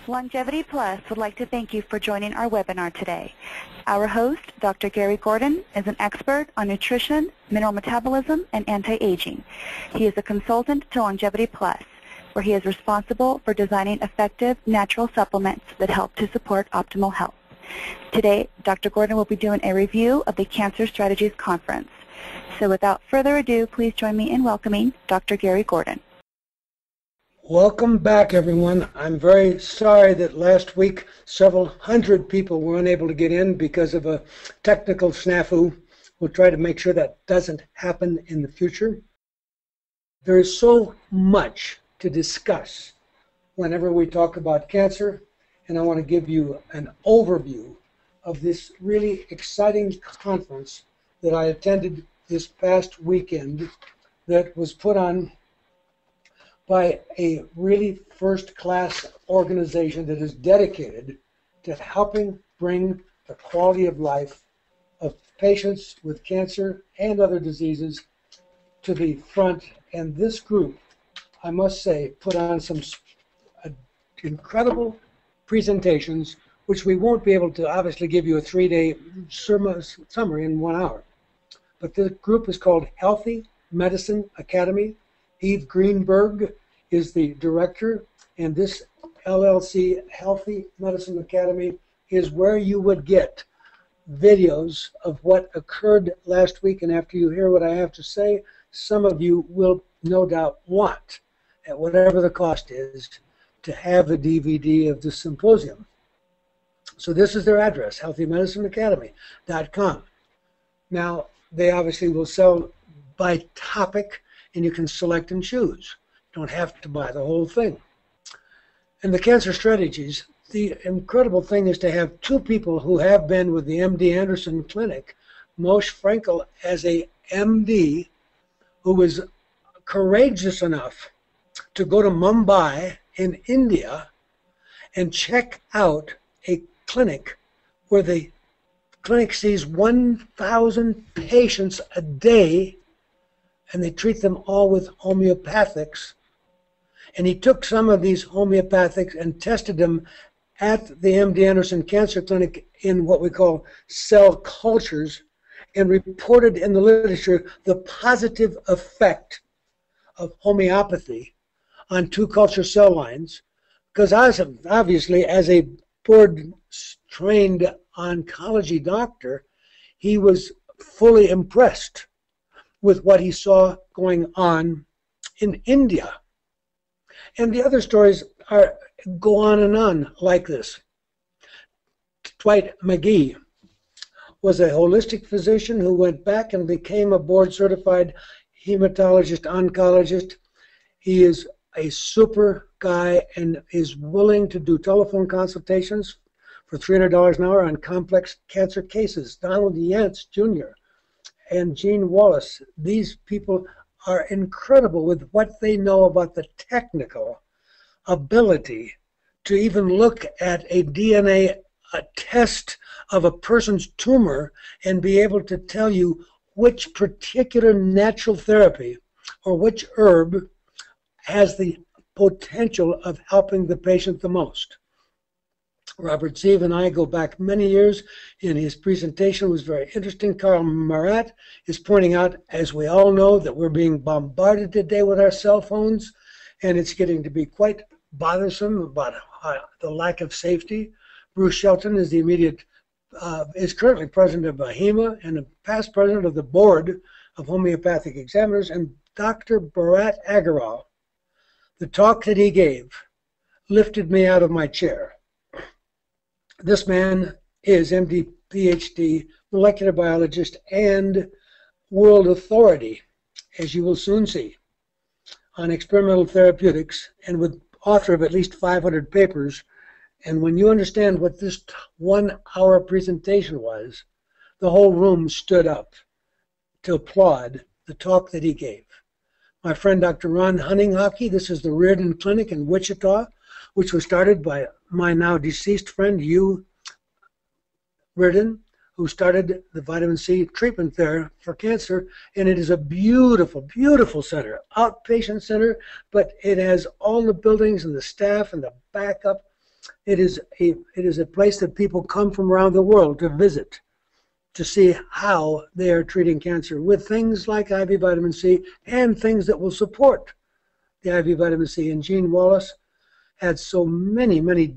Longevity Plus would like to thank you for joining our webinar today. Our host, Dr. Gary Gordon, is an expert on nutrition, mineral metabolism, and anti-aging. He is a consultant to Longevity Plus, where he is responsible for designing effective natural supplements that help to support optimal health. Today, Dr. Gordon will be doing a review of the Cancer Strategies Conference. So without further ado, please join me in welcoming Dr. Gary Gordon. Welcome back, everyone. I'm very sorry that last week several hundred people were unable to get in because of a technical snafu. We'll try to make sure that doesn't happen in the future. There is so much to discuss whenever we talk about cancer, and I want to give you an overview of this really exciting conference that I attended this past weekend that was put on by a really first-class organization that is dedicated to helping bring the quality of life of patients with cancer and other diseases to the front. And this group, I must say, put on some incredible presentations, which we won't be able to obviously give you a 3-day summary in 1 hour. But the group is called Healthy Medicine Academy. Eve Greenberg is the director, and this LLC, Healthy Medicine Academy, is where you would get videos of what occurred last week. And after you hear what I have to say, some of you will no doubt want, at whatever the cost is, to have a DVD of the symposium. So this is their address, healthymedicineacademy.com. Now, they obviously will sell by topic, and you can select and choose. You don't have to buy the whole thing. And the Cancer Strategies, the incredible thing is to have two people who have been with the MD Anderson Clinic. Moshe Frankel as a MD who was courageous enough to go to Mumbai in India and check out a clinic where the clinic sees 1,000 patients a day, and they treat them all with homeopathics. And he took some of these homeopathics and tested them at the MD Anderson Cancer Clinic in what we call cell cultures, and reported in the literature the positive effect of homeopathy on 2 culture cell lines. Because obviously, as a board-trained oncology doctor, he was fully impressed with what he saw going on in India. And the other stories go on and on like this. Dwight McGee was a holistic physician who went back and became a board-certified hematologist, oncologist. He is a super guy and is willing to do telephone consultations for $300 an hour on complex cancer cases. Donald Yance Jr. and Gene Wallace, these people are incredible with what they know about the technical ability to even look at a DNA test of a person's tumor and be able to tell you which particular natural therapy or which herb has the potential of helping the patient the most. Robert Zeev and I go back many years, and his presentation was very interesting. Carl Marat is pointing out, as we all know, that we're being bombarded today with our cell phones, and it's getting to be quite bothersome about the lack of safety. Bruce Shelton is is currently president of HEMA and a past president of the board of homeopathic examiners. And Dr. Bharat Agarwal, the talk that he gave lifted me out of my chair. This man is MD, PhD, molecular biologist, and world authority, as you will soon see, on experimental therapeutics, and with author of at least 500 papers. And when you understand what this 1-hour presentation was, the whole room stood up to applaud the talk that he gave. My friend Dr. Ron Hunninghake, this is the Reardon Clinic in Wichita, which was started by my now deceased friend, Hugh Reardon, who started the vitamin C treatment there for cancer. And it is a beautiful, beautiful center, outpatient center, but it has all the buildings and the staff and the backup It is a place that people come from around the world to visit, to see how they are treating cancer with things like IV vitamin C and things that will support the IV vitamin C. And Jean Wallace had so many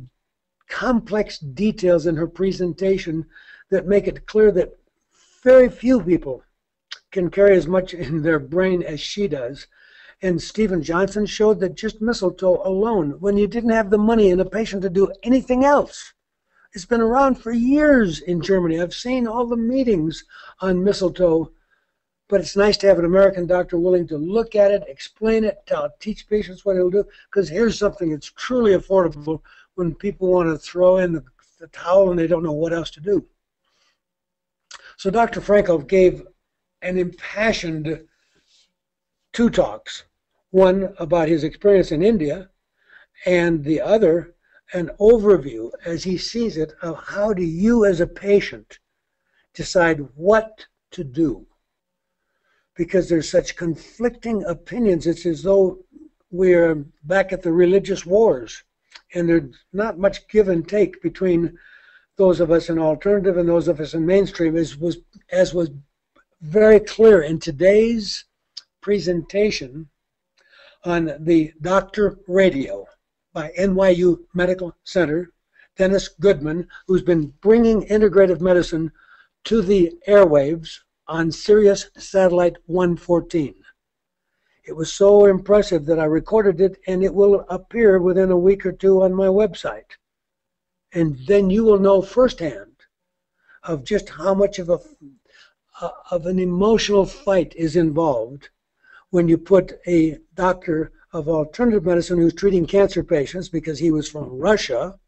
complex details in her presentation that make it clear that very few people can carry as much in their brain as she does. And Stephen Johnson showed that just mistletoe alone, when you didn't have the money in a patient to do anything else. It's been around for years in Germany. I've seen all the meetings on mistletoe, but it's nice to have an American doctor willing to look at it, explain it, teach patients what it'll do, because here's something that's truly affordable when people want to throw in the towel and they don't know what else to do. So Dr. Frankel gave an impassioned 2 talks, one about his experience in India, and the other an overview, as he sees it, of how do you as a patient decide what to do. Because there's such conflicting opinions. It's as though we're back at the religious wars, and there's not much give and take between those of us in alternative and those of us in mainstream, as was very clear in today's presentation on the Doctor Radio by NYU Medical Center, Dennis Goodman, who's been bringing integrative medicine to the airwaves on Sirius Satellite 114. It was so impressive that I recorded it, and it will appear within a week or 2 on my website. And then you will know firsthand of just how much of an emotional fight is involved when you put a doctor of alternative medicine who's treating cancer patients, because he was from Russia,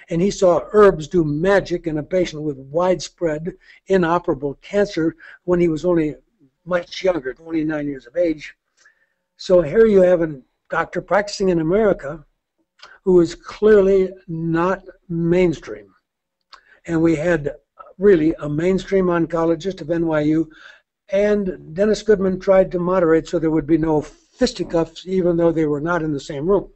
and he saw herbs do magic in a patient with widespread, inoperable cancer when he was only much younger, 29 years of age. So here you have a doctor practicing in America who is clearly not mainstream. And we had really a mainstream oncologist of NYU, and Dennis Goodman tried to moderate so there would be no fisticuffs, even though they were not in the same room.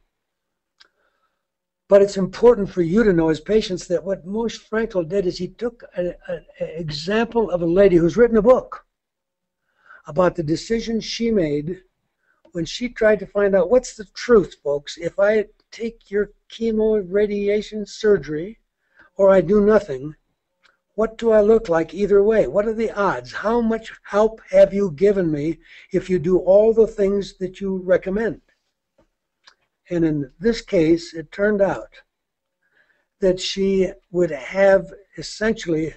But it's important for you to know as patients that what Moshe Frankel did is he took an example of a lady who's written a book about the decision she made when she tried to find out what's the truth, folks. If I take your chemo radiation surgery or I do nothing, what do I look like either way? What are the odds? How much help have you given me if you do all the things that you recommend? And in this case, it turned out that she would have essentially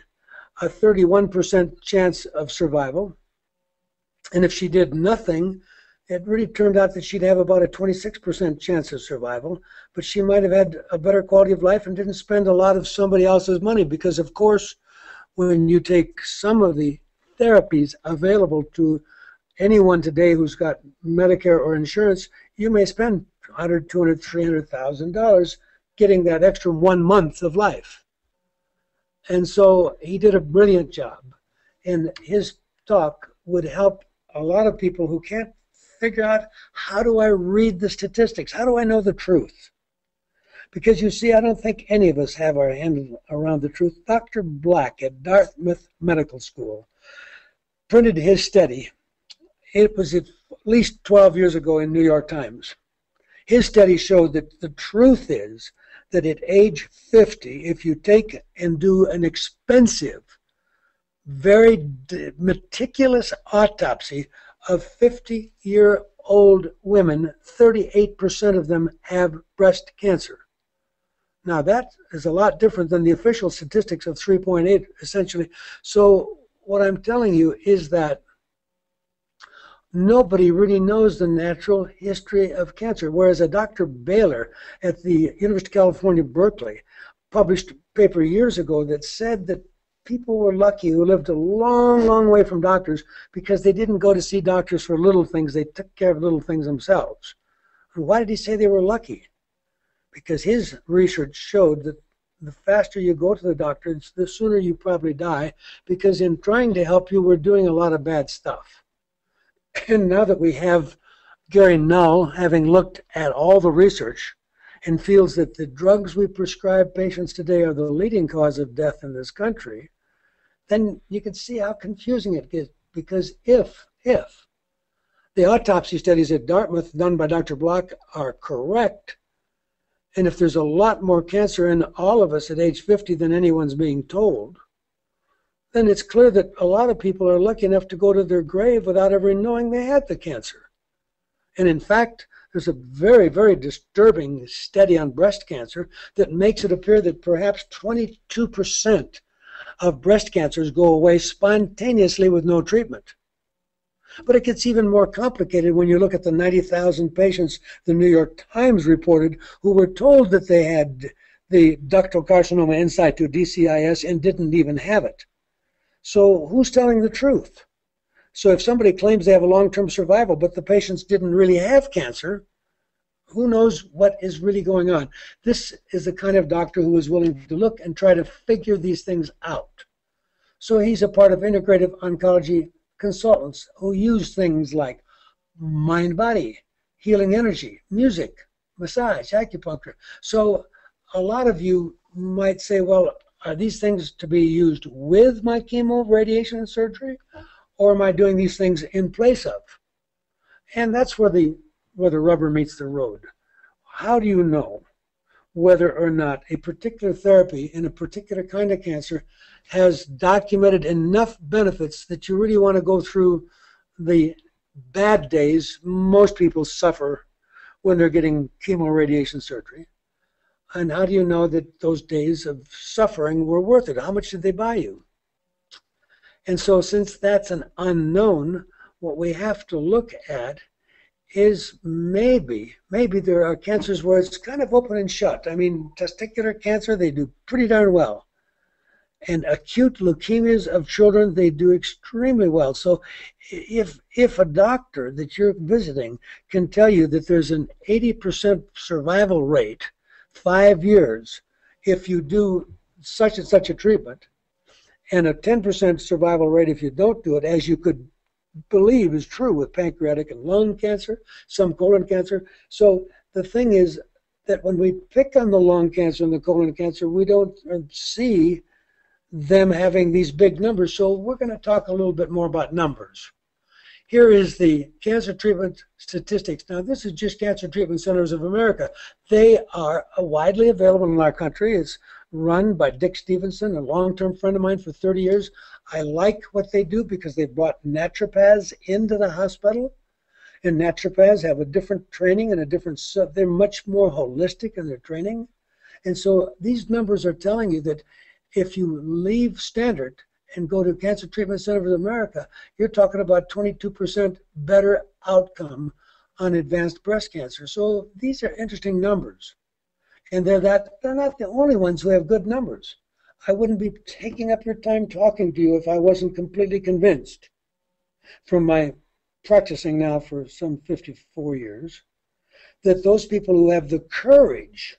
a 31% chance of survival. And if she did nothing, it really turned out that she'd have about a 26% chance of survival. But she might have had a better quality of life and didn't spend a lot of somebody else's money, because, of course, when you take some of the therapies available to anyone today who's got Medicare or insurance, you may spend $100,000, $200,000, $300,000 getting that extra 1 month of life. And so he did a brilliant job. And his talk would help a lot of people who can't figure out, how do I read the statistics? How do I know the truth? Because you see, I don't think any of us have our hand around the truth. Dr. Black at Dartmouth Medical School printed his study. It was at least 12 years ago in New York Times. His study showed that the truth is that at age 50, if you take and do an expensive, very meticulous autopsy of 50-year-old women, 38% of them have breast cancer. Now, that is a lot different than the official statistics of 3.8, essentially. So what I'm telling you is that nobody really knows the natural history of cancer, whereas a Dr. Baylor at the University of California, Berkeley, published a paper years ago that said that people were lucky who lived a long way from doctors because they didn't go to see doctors for little things. They took care of little things themselves. And why did he say they were lucky? Because his research showed that the faster you go to the doctor, the sooner you probably die, because in trying to help you, we're doing a lot of bad stuff. And now that we have Gary Null having looked at all the research and feels that the drugs we prescribe patients today are the leading cause of death in this country, then you can see how confusing it gets. Because if the autopsy studies at Dartmouth done by Dr. Block are correct, and if there's a lot more cancer in all of us at age 50 than anyone's being told, then it's clear that a lot of people are lucky enough to go to their grave without ever knowing they had the cancer. And in fact, there's a very, very disturbing study on breast cancer that makes it appear that perhaps 22% of breast cancers go away spontaneously with no treatment. But it gets even more complicated when you look at the 90,000 patients the New York Times reported who were told that they had the ductal carcinoma in situ, DCIS, and didn't even have it. So who's telling the truth? So if somebody claims they have a long-term survival, but the patients didn't really have cancer, who knows what is really going on? This is the kind of doctor who is willing to look and try to figure these things out. So he's a part of integrative oncology consultants who use things like mind-body, healing energy, music, massage, acupuncture. So a lot of you might say, well, are these things to be used with my chemo, radiation, and surgery? Or am I doing these things in place of? And that's where the rubber meets the road. How do you know whether or not a particular therapy in a particular kind of cancer has documented enough benefits that you really want to go through the bad days most people suffer when they're getting chemo, radiation, surgery? And how do you know that those days of suffering were worth it? How much did they buy you? And so since that's an unknown, what we have to look at is maybe there are cancers where it's kind of open and shut. I mean, testicular cancer, they do pretty darn well. And acute leukemias of children, they do extremely well. So if a doctor that you're visiting can tell you that there's an 80% survival rate, 5 years, if you do such and such a treatment, and a 10% survival rate if you don't do it, as you could believe is true with pancreatic and lung cancer, some colon cancer. So the thing is that when we pick on the lung cancer and the colon cancer, we don't see them having these big numbers. So we're going to talk a little bit more about numbers. Here is the cancer treatment statistics. Now, this is just Cancer Treatment Centers of America. They are widely available in our country. It's run by Dick Stevenson, a long-term friend of mine for 30 years. I like what they do because they brought naturopaths into the hospital. And naturopaths have a different training and a different, they're much more holistic in their training. And so these numbers are telling you that if you leave Standard and go to Cancer Treatment Centers of America, you're talking about 22% better outcome on advanced breast cancer. So these are interesting numbers. And they're not the only ones who have good numbers. I wouldn't be taking up your time talking to you if I wasn't completely convinced from my practicing now for some 54 years that those people who have the courage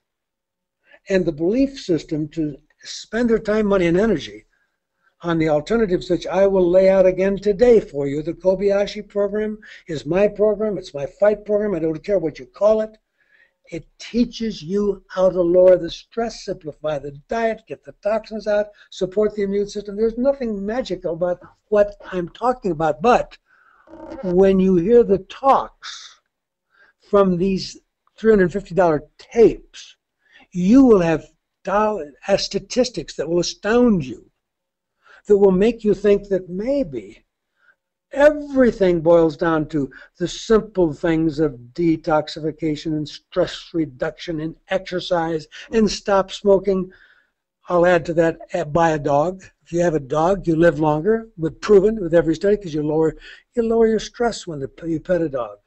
and the belief system to spend their time, money, and energy on the alternatives, which I will lay out again today for you. The Kobayashi program is my program. It's my fight program. I don't care what you call it. It teaches you how to lower the stress, simplify the diet, get the toxins out, support the immune system. There's nothing magical about what I'm talking about. But when you hear the talks from these $350 tapes, you will have statistics that will astound you, that will make you think that maybe everything boils down to the simple things of detoxification and stress reduction and exercise and stop smoking. I'll add to that, buy a dog. If you have a dog, you live longer, with proven with every study, because you lower your stress when you pet a dog.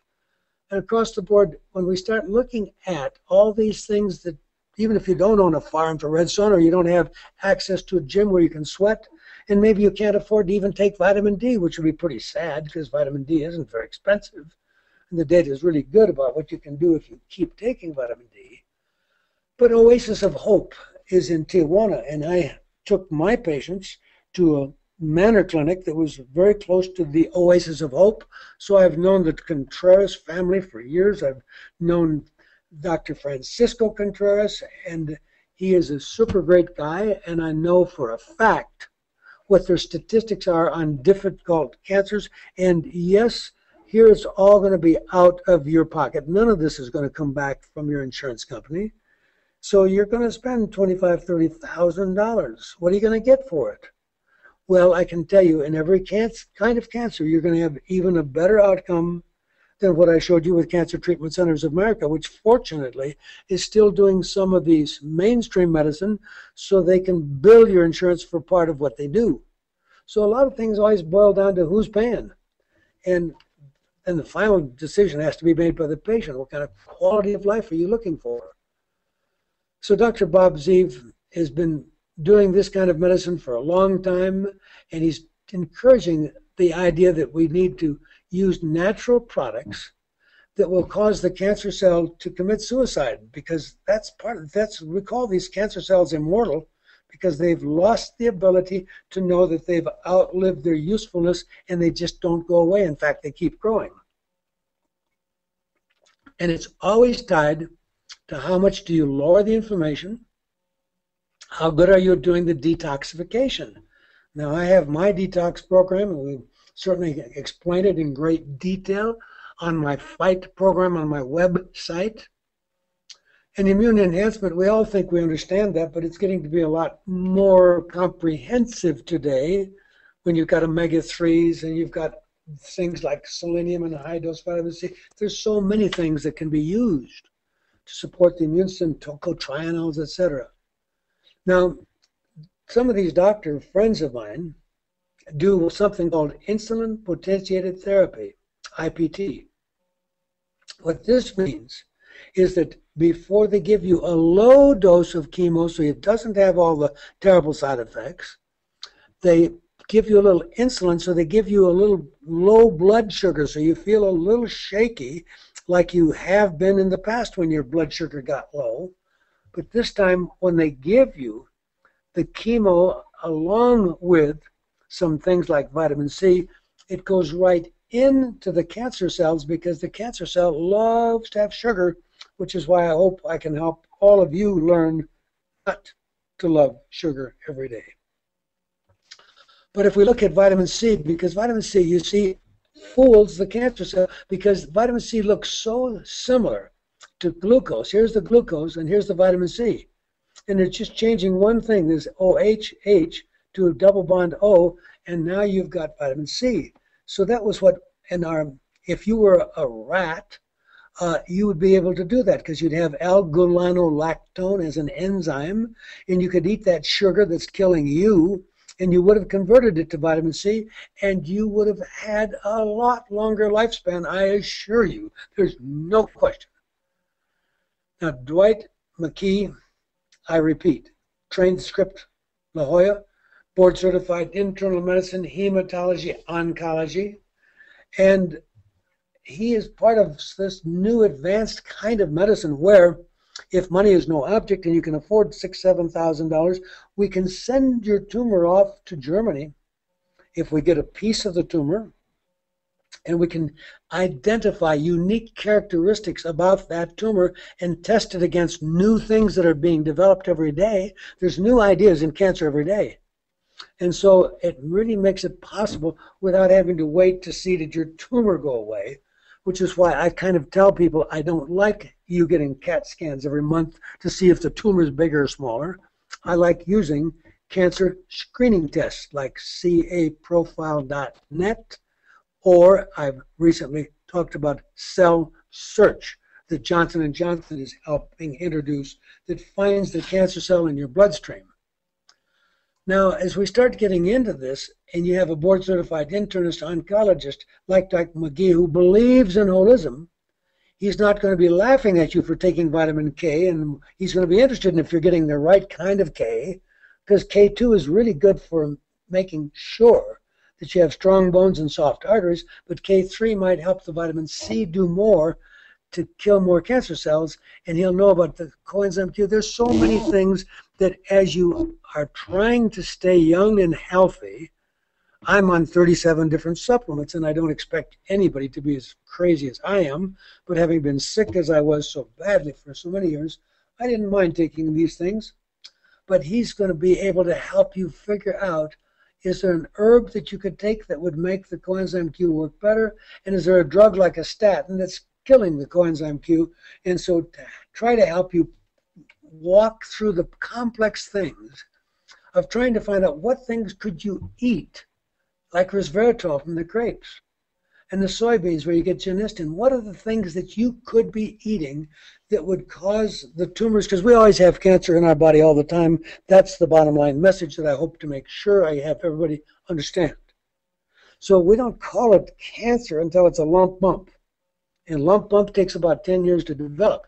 And across the board, when we start looking at all these things that, even if you don't own a far-infrared sun or you don't have access to a gym where you can sweat, and maybe you can't afford to even take vitamin D, which would be pretty sad because vitamin D isn't very expensive. And the data is really good about what you can do if you keep taking vitamin D. But Oasis of Hope is in Tijuana, and I took my patients to a Manor clinic that was very close to the Oasis of Hope. So I've known the Contreras family for years. I've known Dr. Francisco Contreras, and he is a super great guy, and I know for a fact what their statistics are on difficult cancers. And yes, here it's all going to be out of your pocket. None of this is going to come back from your insurance company. So you're going to spend $25,000, $30,000. What are you going to get for it? Well, I can tell you, in every kind of cancer, you're going to have even a better outcome than what I showed you with Cancer Treatment Centers of America, which fortunately is still doing some of these mainstream medicine so they can bill your insurance for part of what they do. So a lot of things always boil down to who's paying. And the final decision has to be made by the patient. What kind of quality of life are you looking for? So Dr. Bob Zeev has been doing this kind of medicine for a long time, and he's encouraging the idea that we need to use natural products that will cause the cancer cell to commit suicide, because we call these cancer cells immortal because they've lost the ability to know that they've outlived their usefulness, and they just don't go away. In fact, they keep growing. And it's always tied to how much do you lower the inflammation, how good are you at doing the detoxification. Now, I have my detox program, and we certainly explain it in great detail on my FIGHT program on my website. And immune enhancement, we all think we understand that, but it's getting to be a lot more comprehensive today when you've got omega-3s and you've got things like selenium and high-dose vitamin C. There's so many things that can be used to support the immune system, tocotrienols, etc. Now, some of these doctor friends of mine do something called insulin potentiated therapy, IPT. What this means is that before they give you a low dose of chemo, so it doesn't have all the terrible side effects, they give you a little insulin, so they give you a little low blood sugar, so you feel a little shaky like you have been in the past when your blood sugar got low. But this time, when they give you the chemo along with some things like vitamin C, it goes right into the cancer cells, because the cancer cell loves to have sugar, which is why I hope I can help all of you learn not to love sugar every day. But if we look at vitamin C, because vitamin C, you see, fools the cancer cell, because vitamin C looks so similar to glucose. Here's the glucose and here's the vitamin C. And it's just changing one thing, this OH to a double bond O, and now you've got vitamin C. So that was what, if you were a rat, you would be able to do that, because you'd have L-gulonolactone as an enzyme, and you could eat that sugar that's killing you, and you would have converted it to vitamin C, and you would have had a lot longer lifespan, I assure you. There's no question. Now, Dwight McKee, I repeat, trained script La Jolla, board certified internal medicine, hematology, oncology, and he is part of this new advanced kind of medicine where, if money is no object and you can afford $6,000, $7,000, we can send your tumor off to Germany if we get a piece of the tumor, and we can identify unique characteristics about that tumor and test it against new things that are being developed every day. There's new ideas in cancer every day. And so it really makes it possible without having to wait to see did your tumor go away, which is why I kind of tell people I don't like you getting CAT scans every month to see if the tumor is bigger or smaller. I like using cancer screening tests like caprofile.net, or I've recently talked about Cell Search that Johnson & Johnson is helping introduce that finds the cancer cell in your bloodstream. Now, as we start getting into this, and you have a board-certified internist oncologist like Dr. McGee who believes in holism, he's not going to be laughing at you for taking vitamin K, and he's going to be interested in if you're getting the right kind of K, because K2 is really good for making sure that you have strong bones and soft arteries, but K3 might help the vitamin C do more to kill more cancer cells, and he'll know about the coenzyme Q. There's so many things that as you are trying to stay young and healthy, I'm on 37 different supplements, and I don't expect anybody to be as crazy as I am, but having been sick as I was so badly for so many years, I didn't mind taking these things. But he's going to be able to help you figure out, is there an herb that you could take that would make the coenzyme Q work better? And is there a drug like a statin that's killing the coenzyme Q? And so try to help you walk through the complex things of trying to find out what things could you eat, like resveratrol from the grapes and the soybeans where you get genistein. What are the things that you could be eating that would cause the tumors? Because we always have cancer in our body all the time. That's the bottom line message that I hope to make sure I have everybody understand. So we don't call it cancer until it's a lump bump. And lump bump takes about 10 years to develop.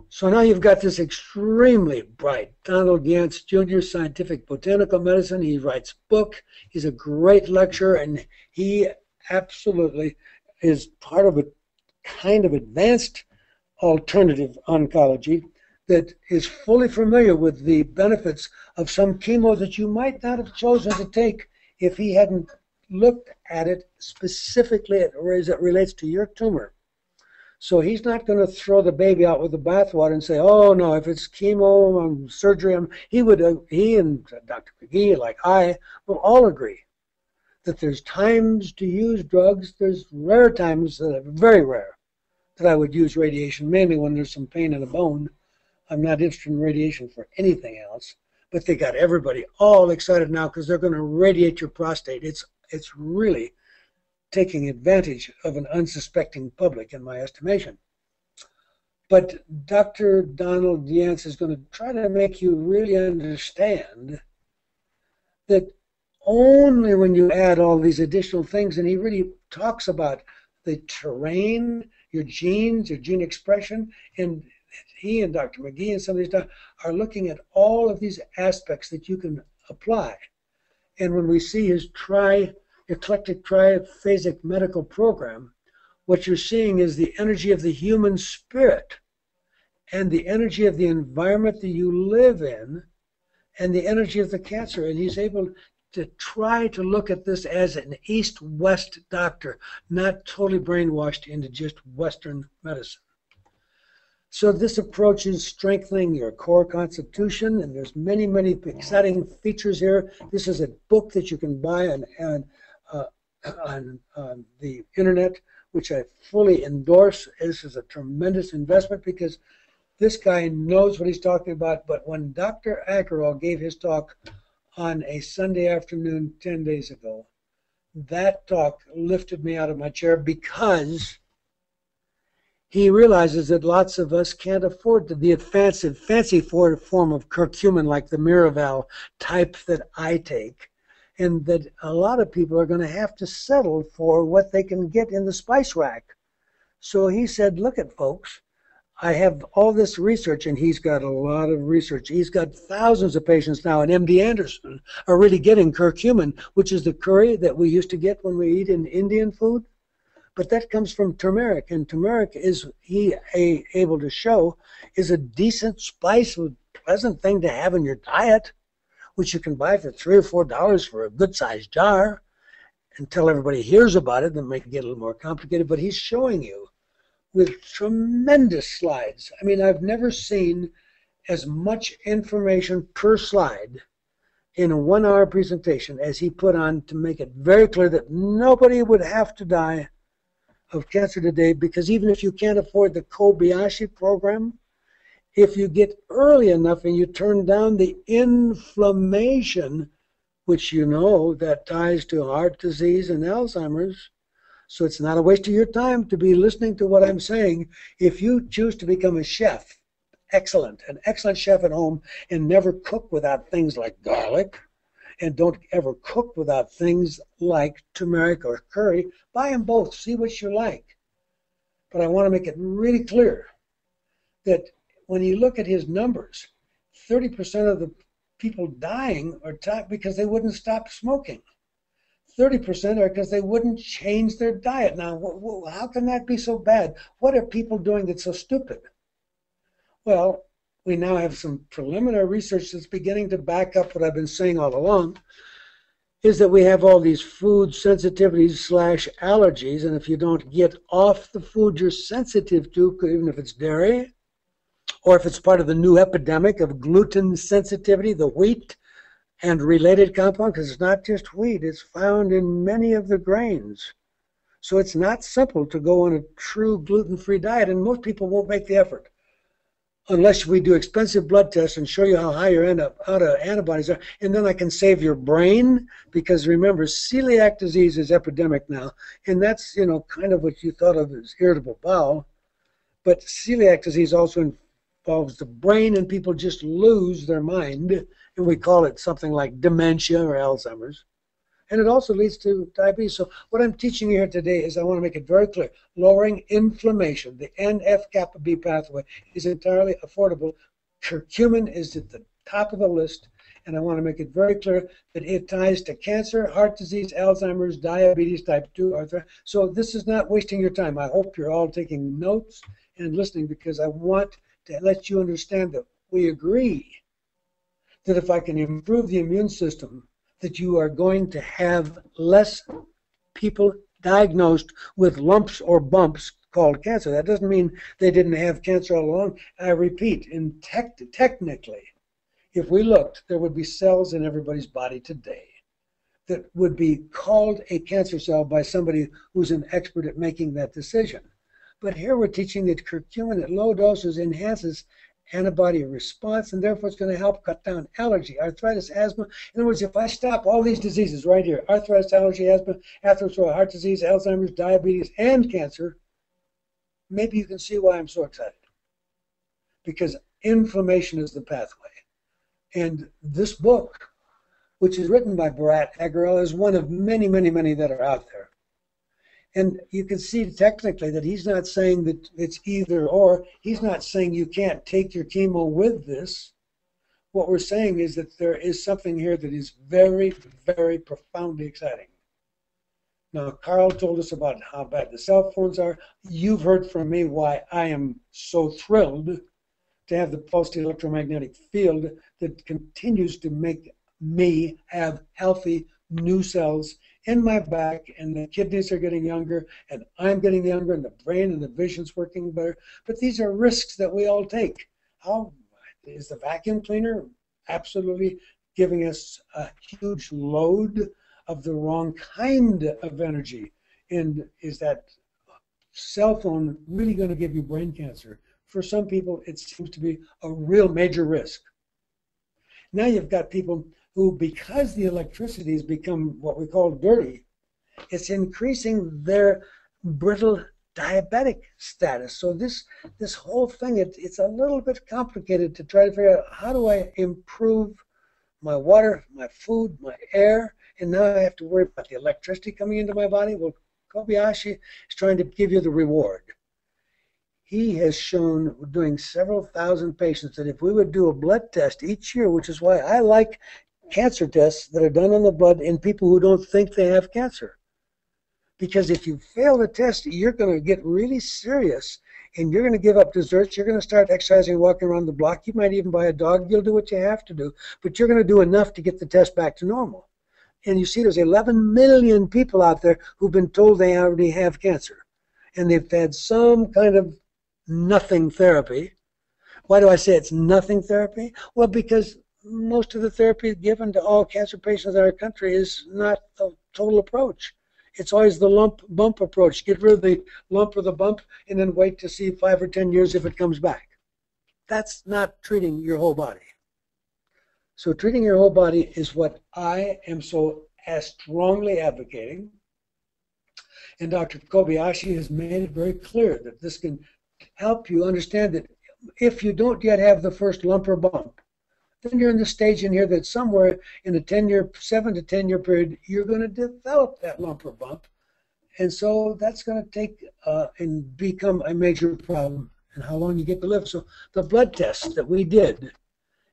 So now you've got this extremely bright Donald Yance Jr., scientific botanical medicine. He writes book. He's a great lecturer, and he absolutely is part of a kind of advanced alternative oncology that is fully familiar with the benefits of some chemo that you might not have chosen to take if he hadn't looked at it specifically as it relates to your tumor. So he's not going to throw the baby out with the bathwater and say, oh, no, if it's chemo and surgery, he and Dr. McGee, like I, will all agree that there's times to use drugs. There's rare times, that are very rare, that I would use radiation, mainly when there's some pain in the bone. I'm not interested in radiation for anything else. But they got everybody all excited now because they're going to radiate your prostate. It's really taking advantage of an unsuspecting public, in my estimation. But Dr. Donald Yance is going to try to make you really understand that only when you add all these additional things, and he really talks about the terrain, your genes, your gene expression, and he and Dr. McGee and some of these are looking at all of these aspects that you can apply. And when we see his eclectic triphasic medical program, what you're seeing is the energy of the human spirit and the energy of the environment that you live in and the energy of the cancer. And he's able to try to look at this as an East-West doctor, not totally brainwashed into just Western medicine. So this approach is strengthening your core constitution, and there's many, many exciting features here. This is a book that you can buy on the internet, which I fully endorse. This is a tremendous investment because this guy knows what he's talking about. But when Dr. Agarwal gave his talk on a Sunday afternoon 10 days ago, that talk lifted me out of my chair because he realizes that lots of us can't afford the fancy form of curcumin like the Miraval type that I take, and that a lot of people are going to have to settle for what they can get in the spice rack. So he said, look at folks, I have all this research, and he's got a lot of research. He's got thousands of patients now, and MD Anderson are really getting curcumin, which is the curry that we used to get when we eat in Indian food. But that comes from turmeric, and turmeric is, able to show, is a decent spice, a pleasant thing to have in your diet, which you can buy for $3 or $4 for a good-sized jar until everybody hears about it. Then make it get a little more complicated. But he's showing you with tremendous slides. I mean, I've never seen as much information per slide in a 1-hour presentation as he put on to make it very clear that nobody would have to die of cancer today, because even if you can't afford the Kobayashi program, if you get early enough and you turn down the inflammation, which you know that ties to heart disease and Alzheimer's, so it's not a waste of your time to be listening to what I'm saying. If you choose to become a chef, an excellent chef at home, and never cook without things like garlic, and don't ever cook without things like turmeric or curry, buy them both, see what you like. But I want to make it really clear that when you look at his numbers, 30% of the people dying are because they wouldn't stop smoking. 30% are because they wouldn't change their diet. Now, how can that be so bad? What are people doing that's so stupid? Well, we now have some preliminary research that's beginning to back up what I've been saying all along. is that we have all these food sensitivities slash allergies, and if you don't get off the food you're sensitive to, even if it's dairy, or if it's part of the new epidemic of gluten sensitivity, the wheat and related compounds, because it's not just wheat, it's found in many of the grains. So it's not simple to go on a true gluten-free diet, and most people won't make the effort unless we do expensive blood tests and show you how high your antibodies are, and then I can save your brain, because remember, celiac disease is epidemic now, and that's, you know, kind of what you thought of as irritable bowel, but celiac disease also involves the brain, and people just lose their mind, and we call it something like dementia or Alzheimer's. And it also leads to diabetes. So what I'm teaching you here today is I want to make it very clear. Lowering inflammation, the NF-kappa B pathway, is entirely affordable. Curcumin is at the top of the list, and I want to make it very clear that it ties to cancer, heart disease, Alzheimer's, diabetes, type 2, arthritis. So this is not wasting your time. I hope you're all taking notes and listening, because I want to let you understand that we agree that if I can improve the immune system, that you are going to have less people diagnosed with lumps or bumps called cancer. That doesn't mean they didn't have cancer all along. I repeat, technically, if we looked, there would be cells in everybody's body today that would be called a cancer cell by somebody who's an expert at making that decision. But here we're teaching that curcumin at low doses enhances antibody response, and therefore it's going to help cut down allergy, arthritis, asthma. In other words, if I stop all these diseases right here, arthritis, allergy, asthma, atherosclerosis, heart disease, Alzheimer's, diabetes, and cancer, maybe you can see why I'm so excited. Because inflammation is the pathway. And this book, which is written by Bharat Agarwal, is one of many, many, many that are out there. And you can see technically that he's not saying that it's either or. He's not saying you can't take your chemo with this. What we're saying is that there is something here that is very, very profoundly exciting. Now, Carl told us about how bad the cell phones are. You've heard from me why I am so thrilled to have the pulsed electromagnetic field that continues to make me have healthy new cells in my back, and the kidneys are getting younger, and I'm getting younger, and the brain and the vision's working better. But these are risks that we all take. How is the vacuum cleaner absolutely giving us a huge load of the wrong kind of energy? And is that cell phone really going to give you brain cancer? For some people, it seems to be a real major risk. Now you've got people who, because the electricity has become what we call dirty, it's increasing their brittle diabetic status. So this whole thing, it's a little bit complicated to try to figure out, how do I improve my water, my food, my air, and now I have to worry about the electricity coming into my body? Well, Kobayashi is trying to give you the reward. He has shown, doing several thousand patients, that if we would do a blood test each year, which is why I like cancer tests that are done on the blood in people who don't think they have cancer. Because if you fail the test, you're going to get really serious, and you're going to give up desserts. You're going to start exercising, walking around the block. You might even buy a dog. You'll do what you have to do, but you're going to do enough to get the test back to normal. And you see, there's 11 million people out there who've been told they already have cancer, and they've had some kind of nothing therapy. Why do I say it's nothing therapy? Well, because most of the therapy given to all cancer patients in our country is not the total approach. It's always the lump-bump approach. Get rid of the lump or the bump and then wait to see 5 or 10 years if it comes back. That's not treating your whole body. So treating your whole body is what I am so strongly advocating. And Dr. Kobayashi has made it very clear that this can help you understand that if you don't yet have the first lump or bump, then you're in the stage in here that somewhere in a 7 to 10 year period, you're going to develop that lump or bump. And so that's going to take and become a major problem and how long you get to live. So the blood tests that we did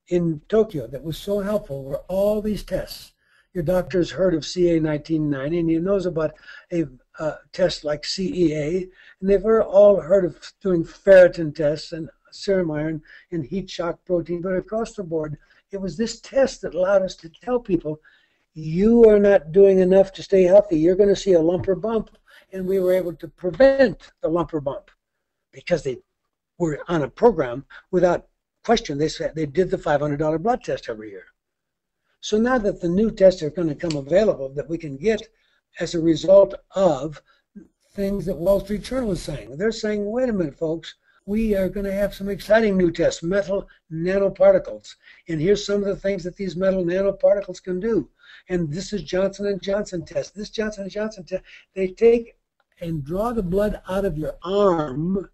in Tokyo that was so helpful were all these tests. Your doctor's heard of CA 1990, and he knows about a test like CEA, and they've all heard of doing ferritin tests and serum iron and heat shock protein. But across the board, it was this test that allowed us to tell people, you are not doing enough to stay healthy. You're going to see a lump or bump. And we were able to prevent the lump or bump because they were on a program without question. They said they did the $500 blood test every year. So now that the new tests are going to come available that we can get as a result of things that Wall Street Journal is saying. They're saying, wait a minute, folks, we are going to have some exciting new tests, metal nanoparticles. And here's some of the things that these metal nanoparticles can do. And this is Johnson & Johnson test. This Johnson & Johnson test, they take and draw the blood out of your arm.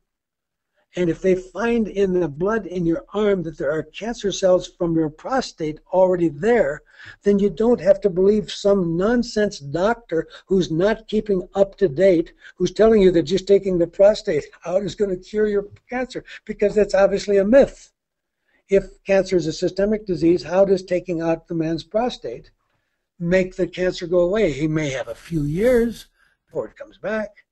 And if they find in the blood in your arm that there are cancer cells from your prostate already there, then you don't have to believe some nonsense doctor who's not keeping up to date, who's telling you that just taking the prostate out is going to cure your cancer, because that's obviously a myth. If cancer is a systemic disease, how does taking out the man's prostate make the cancer go away? He may have a few years before it comes back.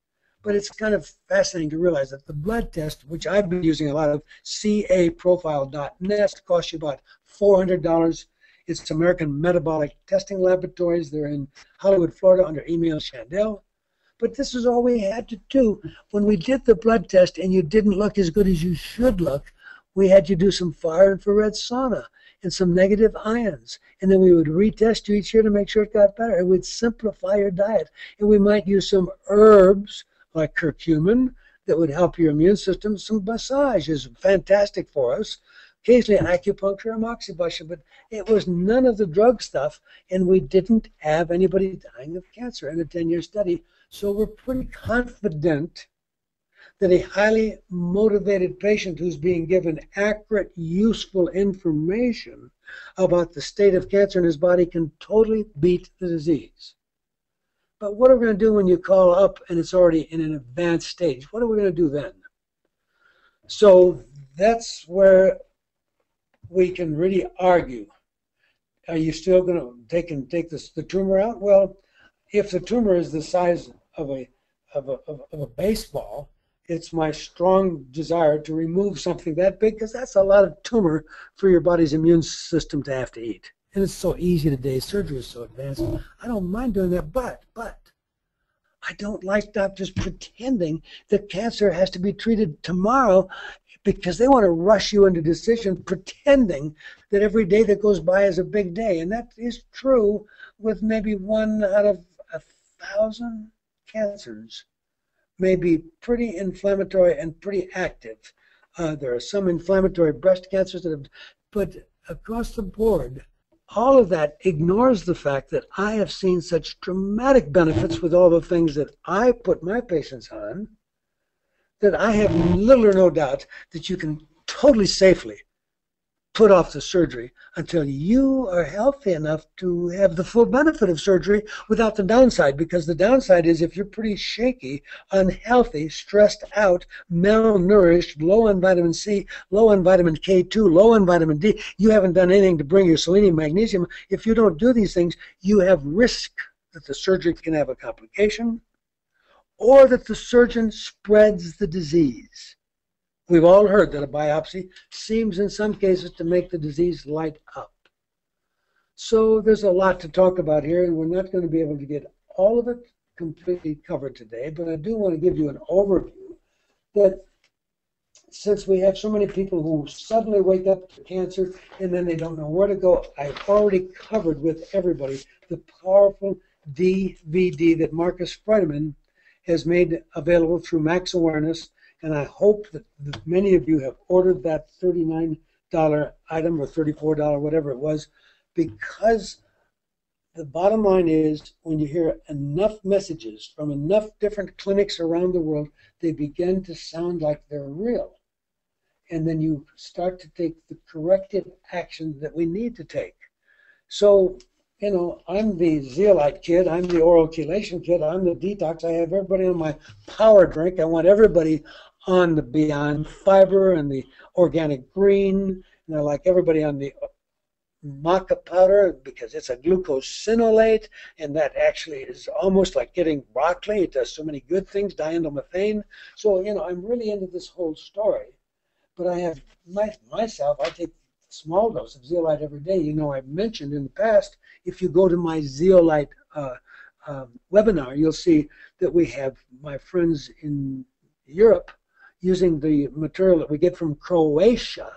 But it's kind of fascinating to realize that the blood test, which I've been using a lot of, caprofile.net, costs you about $400. It's American Metabolic Testing Laboratories. They're in Hollywood, Florida, under Emil Shandell. But this is all we had to do. When we did the blood test and you didn't look as good as you should look, we had you do some far infrared sauna and some negative ions. And then we would retest you each year to make sure it got better. It would simplify your diet. And we might use some herbs, like curcumin, that would help your immune system. Some massage is fantastic for us. Occasionally acupuncture and moxibustion, but it was none of the drug stuff, and we didn't have anybody dying of cancer in a 10-year study. So we're pretty confident that a highly motivated patient who's being given accurate, useful information about the state of cancer in his body can totally beat the disease. But what are we going to do when you call up and it's already in an advanced stage? What are we going to do then? So that's where we can really argue. Are you still going to take the tumor out? Well, if the tumor is the size of a baseball, it's my strong desire to remove something that big, because that's a lot of tumor for your body's immune system to have to eat. And it's so easy today. Surgery is so advanced. I don't mind doing that, but I don't like doctors pretending that cancer has to be treated tomorrow, because they want to rush you into decision, pretending that every day that goes by is a big day. And that is true with maybe 1 out of 1,000 cancers may be pretty inflammatory and pretty active. There are some inflammatory breast cancers that have, but across the board, all of that ignores the fact that I have seen such dramatic benefits with all the things that I put my patients on, that I have little or no doubt that you can totally safely put off the surgery until you are healthy enough to have the full benefit of surgery without the downside. Because the downside is if you're pretty shaky, unhealthy, stressed out, malnourished, low on vitamin C, low on vitamin K2, low on vitamin D, you haven't done anything to bring your selenium, magnesium. If you don't do these things, you have risk that the surgery can have a complication or that the surgeon spreads the disease. We've all heard that a biopsy seems in some cases to make the disease light up. So there's a lot to talk about here, and we're not going to be able to get all of it completely covered today, but I do want to give you an overview that since we have so many people who suddenly wake up to cancer and then they don't know where to go, I've already covered with everybody the powerful DVD that Marcus Freudemann has made available through Max Awareness. And I hope that many of you have ordered that $39 item or $34, whatever it was, because the bottom line is when you hear enough messages from enough different clinics around the world, they begin to sound like they're real. And then you start to take the corrective action that we need to take. So, you know, I'm the zeolite kid, I'm the oral chelation kid, I'm the detox, I have everybody on my power drink, I want everybody on the Beyond Fiber and the organic green, and I like everybody on the maca powder because it's a glucosinolate, and that actually is almost like getting broccoli. It does so many good things, diindolylmethane. So, you know, I'm really into this whole story. But I have myself, I take small dose of zeolite every day. You know, I've mentioned in the past, if you go to my zeolite webinar, you'll see that we have my friends in Europe using the material that we get from Croatia,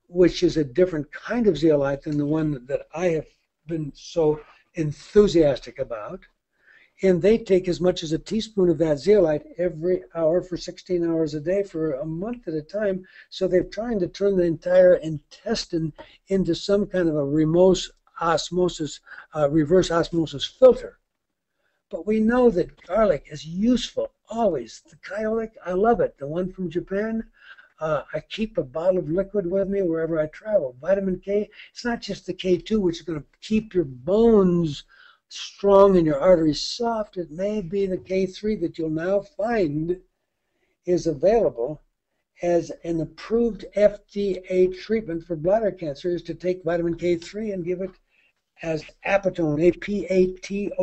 which is a different kind of zeolite than the one that I have been so enthusiastic about. And they take as much as a teaspoon of that zeolite every hour for 16 hours a day for a month at a time. So they're trying to turn the entire intestine into some kind of a reverse osmosis filter. But we know that garlic is useful always. The kyolic, I love it. The one from Japan, I keep a bottle of liquid with me wherever I travel. Vitamin K, it's not just the K2, which is going to keep your bones strong and your arteries soft. It may be the K3 that you'll now find is available as an approved FDA treatment for bladder cancer, is to take vitamin K3 and give it as Apatone, A-P-A-T-O-N-E,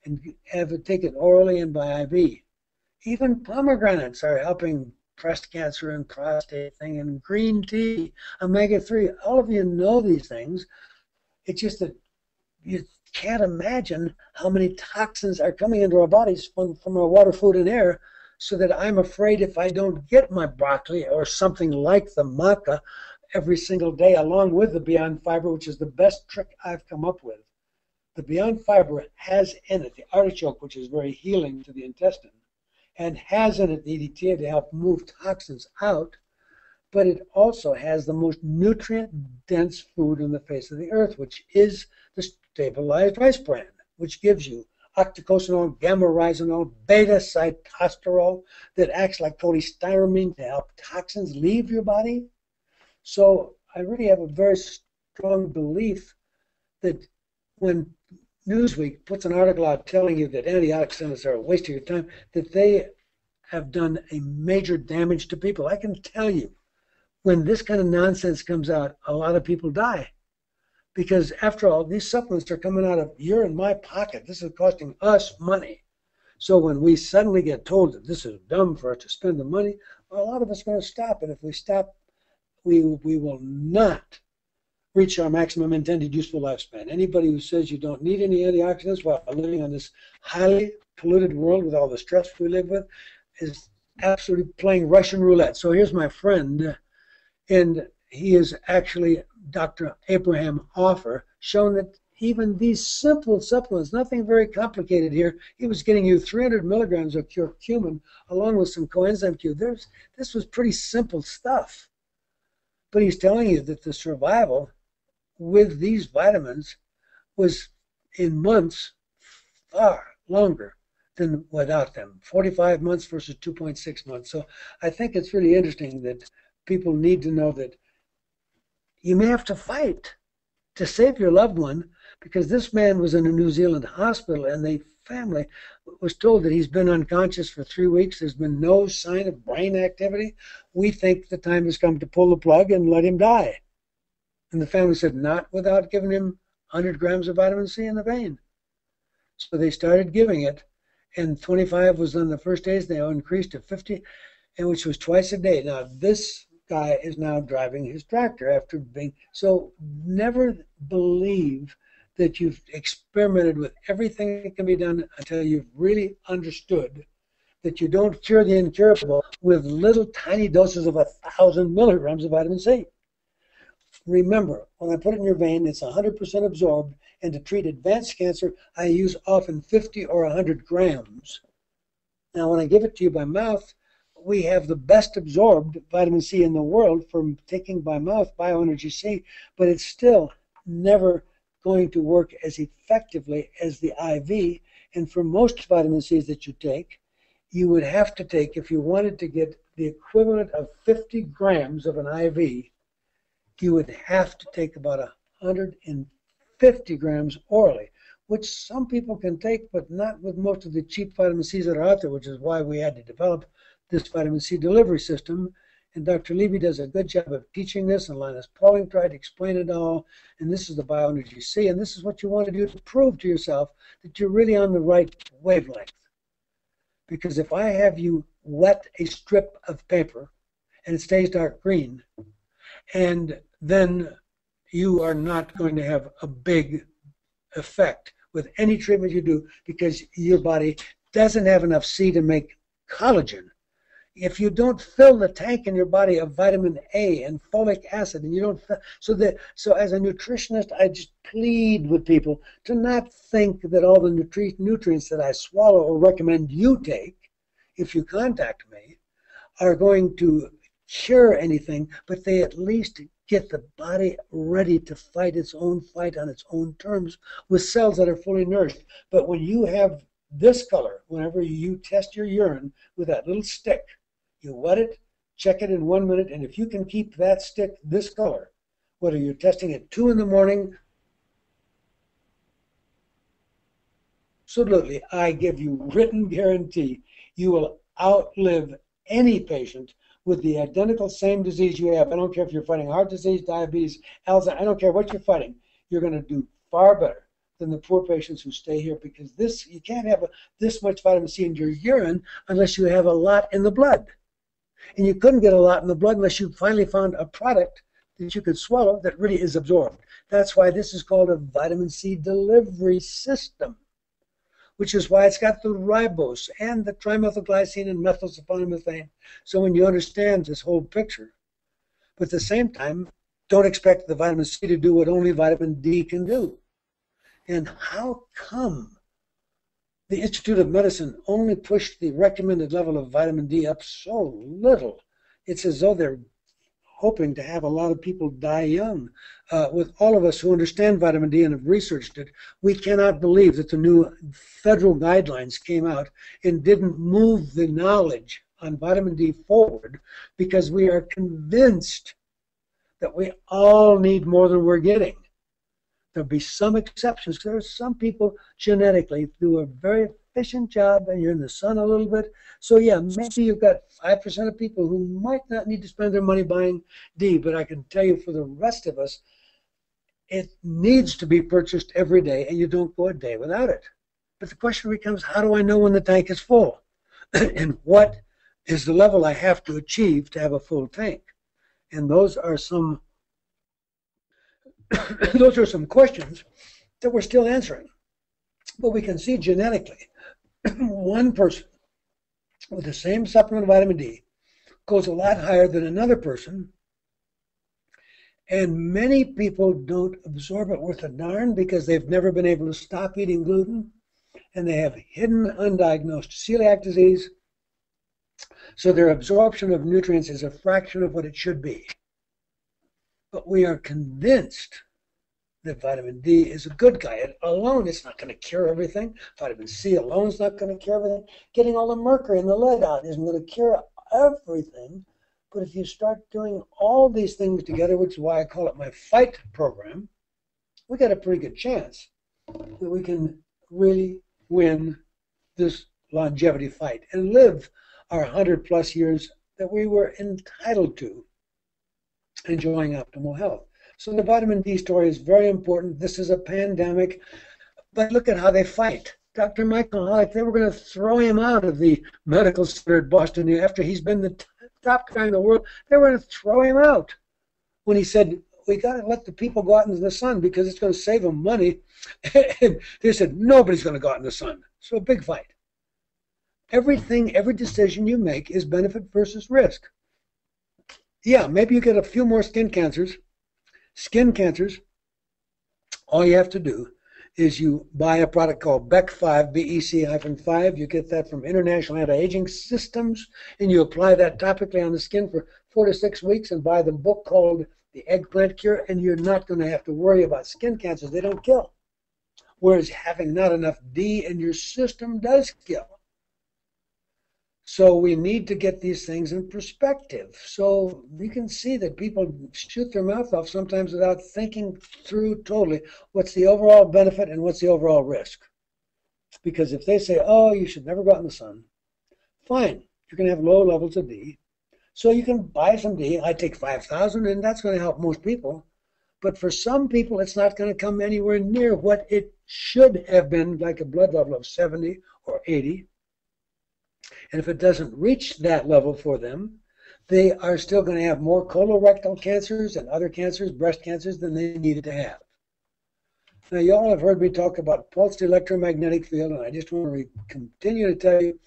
and have it taken orally and by IV. Even pomegranates are helping breast cancer and prostate thing, and green tea, omega-3. All of you know these things. It's just that you can't imagine how many toxins are coming into our bodies from our water, food, and air, so that I'm afraid if I don't get my broccoli or something like the maca every single day, along with the Beyond Fiber, which is the best trick I've come up with. The Beyond Fiber has in it the artichoke, which is very healing to the intestine, and has in it the EDTA to help move toxins out, but it also has the most nutrient-dense food on the face of the earth, which is the stabilized rice bran, which gives you octocosanol, gamma-rhizonol, beta-cytosterol that acts like cholestyramine to help toxins leave your body. So I really have a very strong belief that when Newsweek puts an article out telling you that antioxidants are a waste of your time, that they have done a major damage to people. I can tell you, when this kind of nonsense comes out, a lot of people die. Because after all, these supplements are coming out of your and my pocket. This is costing us money. So when we suddenly get told that this is dumb for us to spend the money, well, a lot of us are going to stop. And if we stop, we will not reach our maximum intended useful lifespan. Anybody who says you don't need any antioxidants while living on this highly polluted world with all the stress we live with is absolutely playing Russian roulette. So here's my friend, and he is actually Dr. Abraham Offer, shown that even these simple supplements, nothing very complicated here, he was getting you 300 milligrams of curcumin along with some coenzyme Q. This was pretty simple stuff. But he's telling you that the survival with these vitamins was in months far longer than without them. 45 months versus 2.6 months. So I think it's really interesting that people need to know that you may have to fight to save your loved one, because this man was in a New Zealand hospital and the family was told that he's been unconscious for 3 weeks. There's been no sign of brain activity. We think the time has come to pull the plug and let him die. And the family said, not without giving him 100 grams of vitamin C in the vein. So they started giving it, and 25 was on the first days. They increased to 50, and which was twice a day. Now, this guy is now driving his tractor after being, so never believe that you've experimented with everything that can be done until you've really understood that you don't cure the incurable with little tiny doses of 1,000 milligrams of vitamin C. Remember, when I put it in your vein, it's 100% absorbed, and to treat advanced cancer, I use often 50 or 100 grams. Now, when I give it to you by mouth, we have the best absorbed vitamin C in the world from taking by mouth Bioenergy C, but it's still never going to work as effectively as the IV. And for most vitamin C's that you take, you would have to take, if you wanted to get the equivalent of 50 grams of an IV, you would have to take about 150 grams orally, which some people can take, but not with most of the cheap vitamin C's that are out there, which is why we had to develop this vitamin C delivery system. And Dr. Levy does a good job of teaching this, and Linus Pauling tried to explain it all. And this is the Bioenergy C, and this is what you want to do to prove to yourself that you're really on the right wavelength. Because if I have you wet a strip of paper and it stays dark green, and then you are not going to have a big effect with any treatment you do because your body doesn't have enough C to make collagen. If you don't fill the tank in your body of vitamin A and folic acid, and you don't, so as a nutritionist, I just plead with people to not think that all the nutrients that I swallow or recommend you take, if you contact me, are going to cure anything, but they at least get the body ready to fight its own fight on its own terms with cells that are fully nourished. But when you have this color, whenever you test your urine with that little stick, you wet it, check it in 1 minute, and if you can keep that stick this color, whether you're testing at 2 in the morning, absolutely, I give you written guarantee, you will outlive any patient with the identical same disease you have. I don't care if you're fighting heart disease, diabetes, Alzheimer's, I don't care what you're fighting. You're going to do far better than the poor patients who stay here because you can't have this much vitamin C in your urine unless you have a lot in the blood. And you couldn't get a lot in the blood unless you finally found a product that you could swallow that really is absorbed. That's why this is called a vitamin C delivery system, which is why it's got the ribose and the trimethylglycine and methylsaponamethyne. So when you understand this whole picture, but at the same time, don't expect the vitamin C to do what only vitamin D can do. And how come the Institute of Medicine only pushed the recommended level of vitamin D up so little? It's as though they're hoping to have a lot of people die young. With all of us who understand vitamin D and have researched it, we cannot believe that the new federal guidelines came out and didn't move the knowledge on vitamin D forward because we are convinced that we all need more than we're getting. There'll be some exceptions. There are some people genetically do a very efficient job and you're in the sun a little bit. So yeah, maybe you've got 5% of people who might not need to spend their money buying D, but I can tell you for the rest of us, it needs to be purchased every day and you don't go a day without it. But the question becomes, how do I know when the tank is full? And what is the level I have to achieve to have a full tank? And those are some questions that we're still answering. But we can see genetically, one person with the same supplement of vitamin D goes a lot higher than another person. And many people don't absorb it worth a darn because they've never been able to stop eating gluten. And they have hidden undiagnosed celiac disease. So their absorption of nutrients is a fraction of what it should be. But we are convinced that vitamin D is a good guy. It alone is not going to cure everything. Vitamin C alone is not going to cure everything. Getting all the mercury and the lead out isn't going to cure everything. But if you start doing all these things together, which is why I call it my fight program, we got a pretty good chance that we can really win this longevity fight and live our 100+ years that we were entitled to, enjoying optimal health. So the vitamin D story is very important. This is a pandemic, but look at how they fight. Dr. Michael Holick, they were going to throw him out of the medical center at Boston after he's been the top guy in the world. They were going to throw him out when he said, we got to let the people go out into the sun because it's going to save them money. And they said, nobody's going to go out in the sun. So a big fight. Everything, every decision you make is benefit versus risk. Yeah, maybe you get a few more skin cancers. Skin cancers, all you have to do is you buy a product called BEC5, BEC-5. You get that from International Anti-Aging Systems, and you apply that topically on the skin for 4 to 6 weeks and buy the book called The Eggplant Cure, and you're not going to have to worry about skin cancers. They don't kill. Whereas having not enough D in your system does kill. So we need to get these things in perspective. So you can see that people shoot their mouth off sometimes without thinking through totally what's the overall benefit and what's the overall risk. Because if they say, oh, you should never go out in the sun, fine, you're going to have low levels of D. So you can buy some D. I take 5,000, and that's going to help most people. But for some people, it's not going to come anywhere near what it should have been, like a blood level of 70 or 80. And if it doesn't reach that level for them, they are still going to have more colorectal cancers and other cancers, breast cancers, than they needed to have. Now, you all have heard me talk about pulsed electromagnetic field, and I just want to continue to tell you,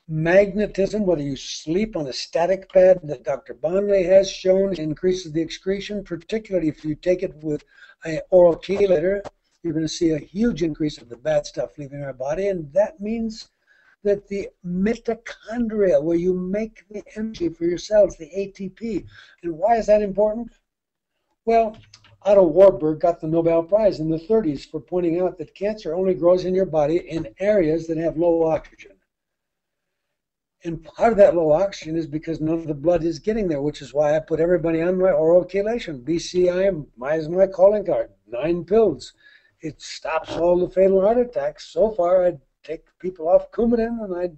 magnetism, whether you sleep on a static pad that Dr. Bonley has shown increases the excretion, particularly if you take it with an oral chelator, you're going to see a huge increase of the bad stuff leaving our body, and that means that the mitochondria, where you make the energy for your cells, the ATP. And why is that important? Well, Otto Warburg got the Nobel Prize in the 30s for pointing out that cancer only grows in your body in areas that have low oxygen. And part of that low oxygen is because none of the blood is getting there, which is why I put everybody on my oral chelation. BCI is my calling card, 9 pills. It stops all the fatal heart attacks. So far, I take people off Coumadin, and I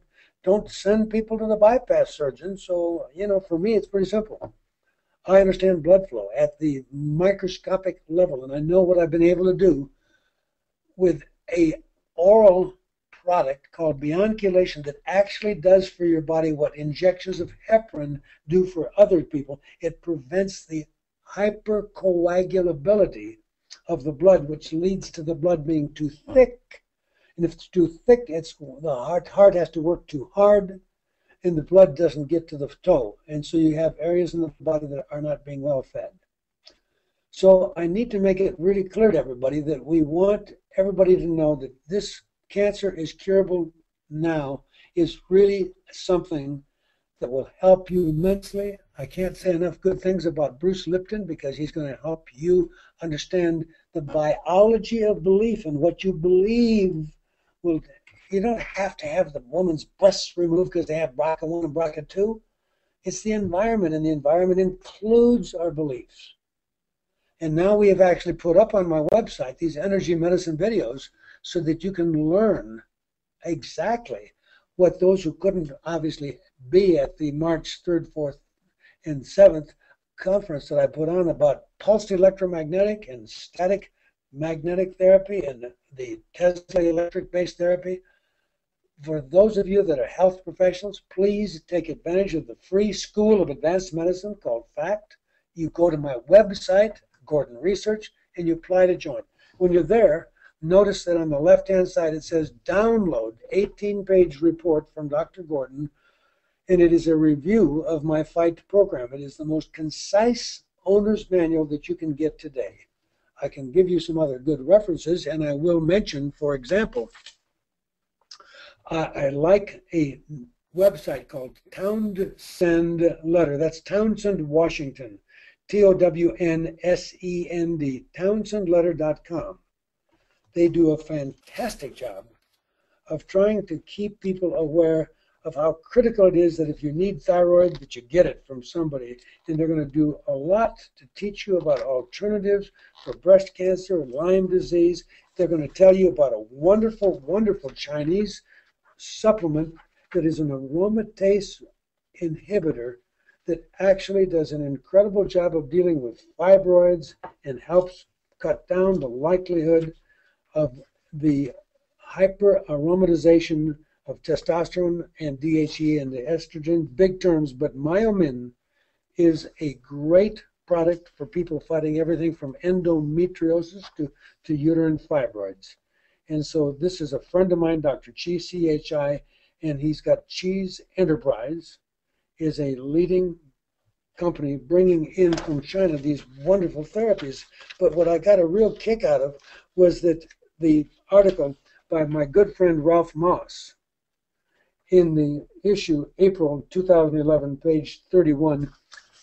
don't send people to the bypass surgeon. So, for me, it's pretty simple. I understand blood flow at the microscopic level, and I know what I've been able to do with a oral product called Beyond Chelation that actually does for your body what injections of heparin do for other people. It prevents the hypercoagulability of the blood, which leads to the blood being too thick. And if it's too thick, the heart has to work too hard, and the blood doesn't get to the toe. And so you have areas in the body that are not being well fed. So I need to make it really clear to everybody that we want everybody to know that this cancer is curable now is really something that will help you immensely. I can't say enough good things about Bruce Lipton because he's going to help you understand the biology of belief, and what you believe will. You don't have to have the woman's breasts removed because they have BRCA1 and BRCA2. It's the environment, and the environment includes our beliefs. And now we have actually put up on my website these energy medicine videos so that you can learn exactly what those who couldn't obviously be at the March 3rd, 4th, and 7th conference that I put on about pulsed electromagnetic and static magnetic therapy and the Tesla electric-based therapy. For those of you that are health professionals, please take advantage of the free School of Advanced Medicine called FACT. You go to my website, Gordon Research, and you apply to join. When you're there, notice that on the left-hand side it says download 18-page report from Dr. Gordon, and it is a review of my FIGHT program. It is the most concise owner's manual that you can get today. I can give you some other good references, and I will mention, for example, I like a website called Townsend Letter. That's Townsend, Washington. Townsend, townsendletter.com. They do a fantastic job of trying to keep people aware of how critical it is that if you need thyroid, that you get it from somebody. And they're going to do a lot to teach you about alternatives for breast cancer and Lyme disease. They're going to tell you about a wonderful, wonderful Chinese supplement that is an aromatase inhibitor that actually does an incredible job of dealing with fibroids and helps cut down the likelihood of the hyperaromatization of testosterone and DHE and the estrogen, big terms, but Myomin is a great product for people fighting everything from endometriosis to uterine fibroids. And so this is a friend of mine, Dr. Chi, C-H-I, and he's got Chi's Enterprise, is a leading company bringing in from China these wonderful therapies. But what I got a real kick out of was that the article by my good friend Ralph Moss in the issue April 2011, page 31,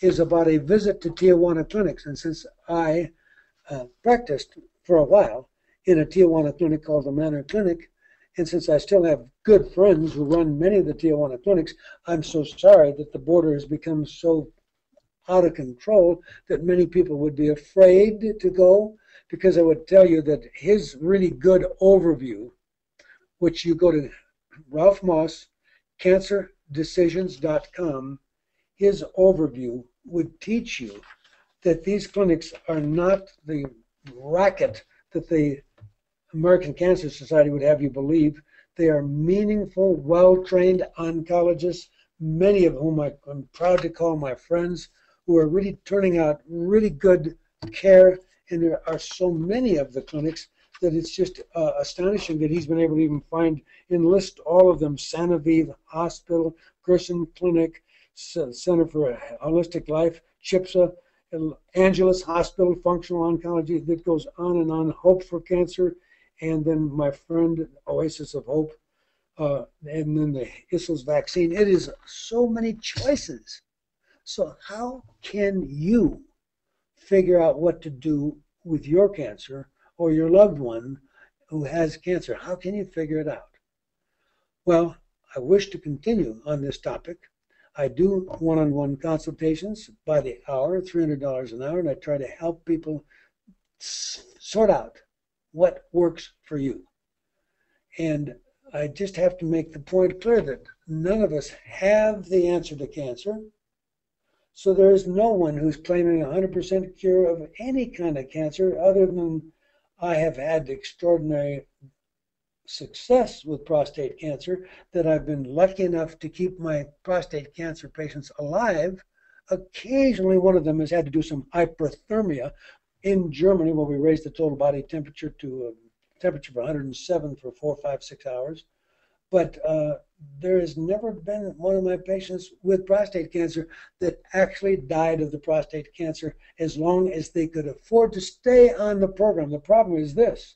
is about a visit to Tijuana clinics. And since I practiced for a while in a Tijuana clinic called the Manor Clinic, and since I still have good friends who run many of the Tijuana clinics, I'm so sorry that the border has become so out of control that many people would be afraid to go, because I would tell you that his really good overview, which you go to Ralph Moss, CancerDecisions.com, his overview would teach you that these clinics are not the racket that the American Cancer Society would have you believe. They are meaningful, well-trained oncologists many of whom I'm proud to call my friends, who are really turning out really good care. And there are so many of the clinics that it's just astonishing that he's been able to even enlist all of them: Sanoviv Hospital, Gerson Clinic, Center for Holistic Life, CHIPSA, Angeles Hospital, Functional Oncology. That goes on and on. Hope for Cancer, and then my friend Oasis of Hope, and then the Issels vaccine. It is so many choices. So how can you figure out what to do with your cancer or your loved one who has cancer? How can you figure it out? Well, I wish to continue on this topic. I do one-on-one consultations by the hour, $300 an hour, and I try to help people sort out what works for you. And I just have to make the point clear that none of us have the answer to cancer. So there is no one who's claiming 100% cure of any kind of cancer, other than I have had extraordinary success with prostate cancer, that I've been lucky enough to keep my prostate cancer patients alive. Occasionally, one of them has had to do some hyperthermia in Germany, where we raised the total body temperature to a temperature of 107 for 4, 5, 6 hours. But there has never been one of my patients with prostate cancer that actually died of the prostate cancer as long as they could afford to stay on the program. The problem is this: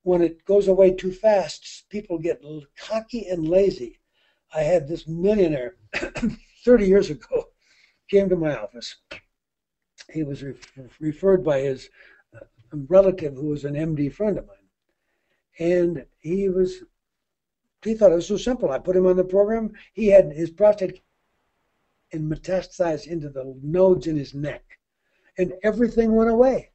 when it goes away too fast, people get cocky and lazy. I had this millionaire 30 years ago came to my office. He was referred by his relative, who was an MD friend of mine. And he thought it was so simple. I put him on the program. He had his prostate metastasized into the nodes in his neck, and everything went away.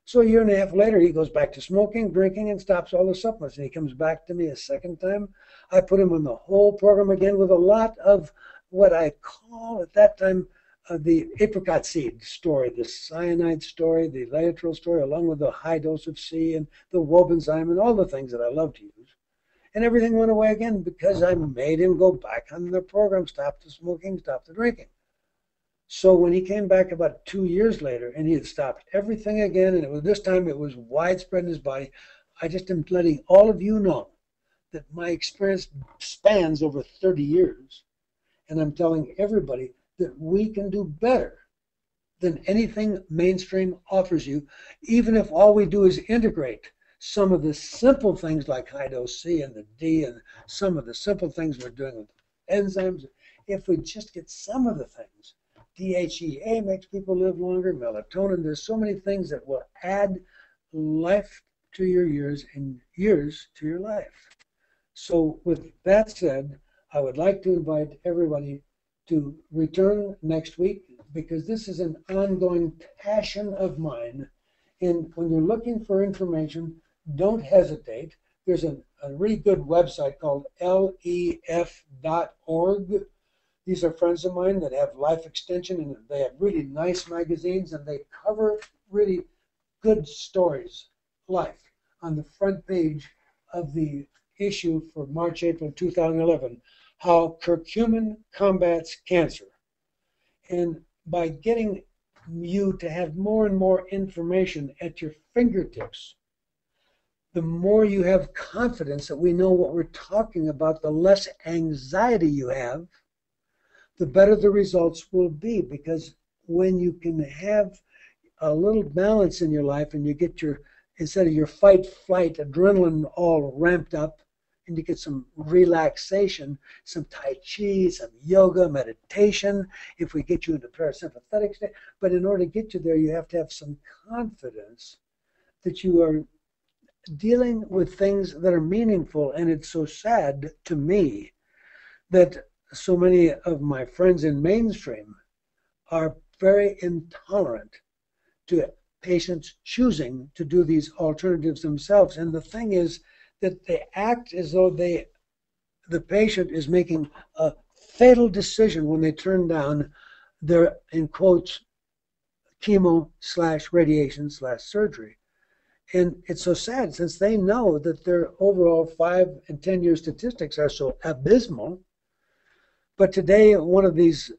So a year and a half later, he goes back to smoking, drinking, and stops all the supplements. And he comes back to me a second time. I put him on the whole program again with a lot of what I call at that time the apricot seed story, the cyanide story, the laetrile story, along with the high dose of C and the wobenzyme and all the things that I love to use. And everything went away again because I made him go back on the program, stop the smoking, stop the drinking. So when he came back about 2 years later and he had stopped everything again, and this time it was widespread in his body, I just am letting all of you know that my experience spans over 30 years. And I'm telling everybody that we can do better than anything mainstream offers you, even if all we do is integrate some of the simple things like high dose C and the D, and some of the simple things we're doing with enzymes. If we just get some of the things, DHEA makes people live longer, melatonin, there's so many things that will add life to your years and years to your life. So with that said, I would like to invite everybody to return next week, because this is an ongoing passion of mine. And when you're looking for information, don't hesitate. There's a really good website called lef.org. These are friends of mine that have Life Extension, and they have really nice magazines, and they cover really good stories, life, on the front page of the issue for March, April 2011, How Curcumin Combats Cancer. And by getting you to have more and more information at your fingertips, the more you have confidence that we know what we're talking about, the less anxiety you have, the better the results will be. Because when you can have a little balance in your life, and you get instead of your fight, flight, adrenaline all ramped up, and you get some relaxation, some Tai Chi, some yoga, meditation, if we get you into parasympathetic state. But in order to get you there, you have to have some confidence that you are dealing with things that are meaningful. And it's so sad to me that so many of my friends in mainstream are very intolerant to patients choosing to do these alternatives themselves. And the thing is that they act as though the patient is making a fatal decision when they turn down their, in quotes, chemo/radiation/surgery. And it's so sad, since they know that their overall 5 and 10 year statistics are so abysmal, But today, one of these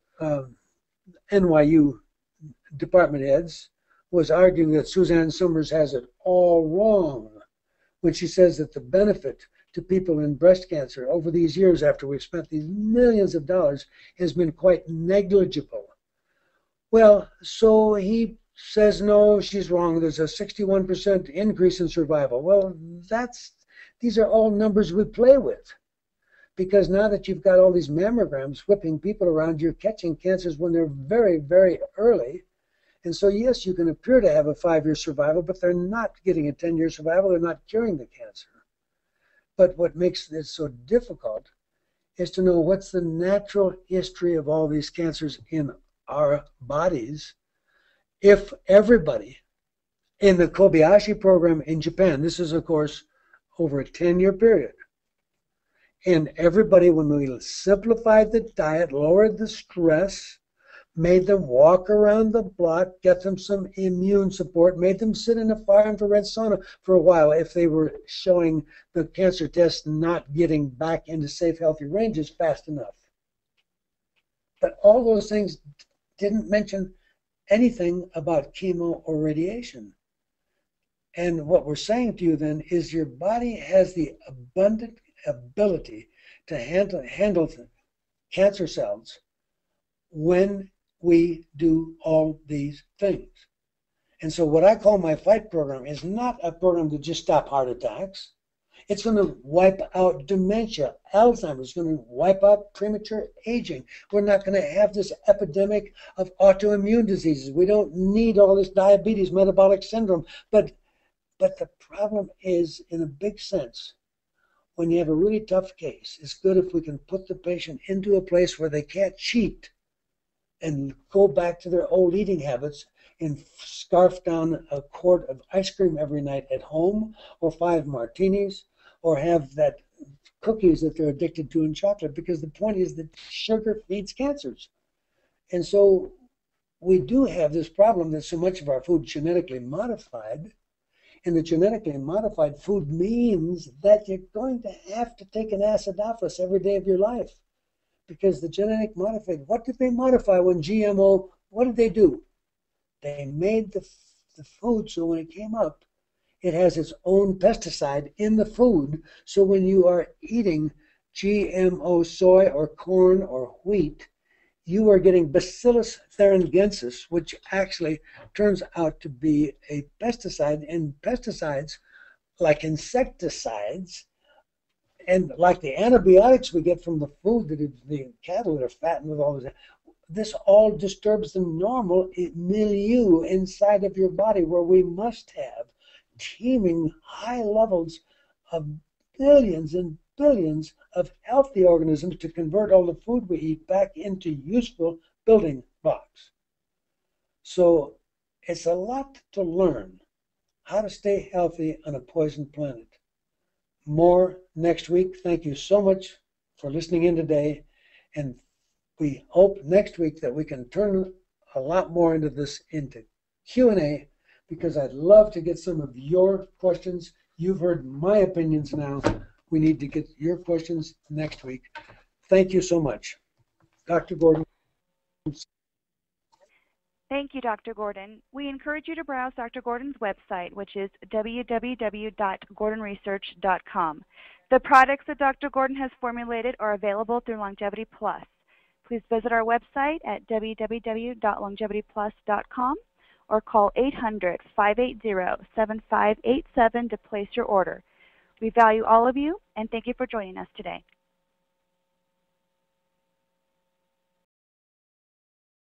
NYU department heads was arguing that Suzanne Somers has it all wrong when she says that the benefit to people in breast cancer over these years after we've spent these millions of dollars has been quite negligible. Well, so he says, no, she's wrong. There's a 61% increase in survival. Well, these are all numbers we play with. Because now that you've got all these mammograms whipping people around, you're catching cancers when they're very, very early. And so, yes, you can appear to have a 5-year survival, but they're not getting a 10-year survival. They're not curing the cancer. But what makes this so difficult is to know what's the natural history of all these cancers in our bodies. If everybody in the Kobayashi program in Japan, this is, of course, over a 10-year period, and everybody, when we simplified the diet, lowered the stress, made them walk around the block, get them some immune support, made them sit in a far infrared sauna for a while if they were showing the cancer test not getting back into safe, healthy ranges fast enough. But all those things didn't mention anything about chemo or radiation. And what we're saying to you then is your body has the abundant ability to handle cancer cells when we do all these things. And so what I call my FIGHT program is not a program to just stop heart attacks. It's going to wipe out dementia, Alzheimer's. It's going to wipe out premature aging. We're not going to have this epidemic of autoimmune diseases. We don't need all this diabetes, metabolic syndrome. But the problem is, in a big sense, when you have a really tough case, it's good if we can put the patient into a place where they can't cheat and go back to their old eating habits and scarf down a quart of ice cream every night at home, or 5 martinis, or have that cookies that they're addicted to in chocolate, because the point is that sugar feeds cancers. And so we do have this problem that so much of our food is genetically modified. And the genetically modified food means that you're going to have to take an acidophilus every day of your life. Because the genetic modified, what did they modify when GMO, what did they do? They made the food so when it came up, it has its own pesticide in the food. So when you are eating GMO soy or corn or wheat, you are getting Bacillus thuringiensis, which actually turns out to be a pesticide. And pesticides, like insecticides, and like the antibiotics we get from the food that the cattle that are fattened with all this all disturbs the normal milieu inside of your body, where we must have teeming high levels of billions and billions of healthy organisms to convert all the food we eat back into useful building blocks. So it's a lot to learn how to stay healthy on a poisoned planet. More next week. Thank you so much for listening in today, and we hope next week that we can turn a lot more into Q&A, because I'd love to get some of your questions. You've heard my opinions now. We need to get your questions next week. Thank you so much. Dr. Gordon. Thank you, Dr. Gordon. We encourage you to browse Dr. Gordon's website, which is www.gordonresearch.com. The products that Dr. Gordon has formulated are available through Longevity Plus. Please visit our website at www.longevityplus.com or call 800-580-7587 to place your order. We value all of you, and thank you for joining us today.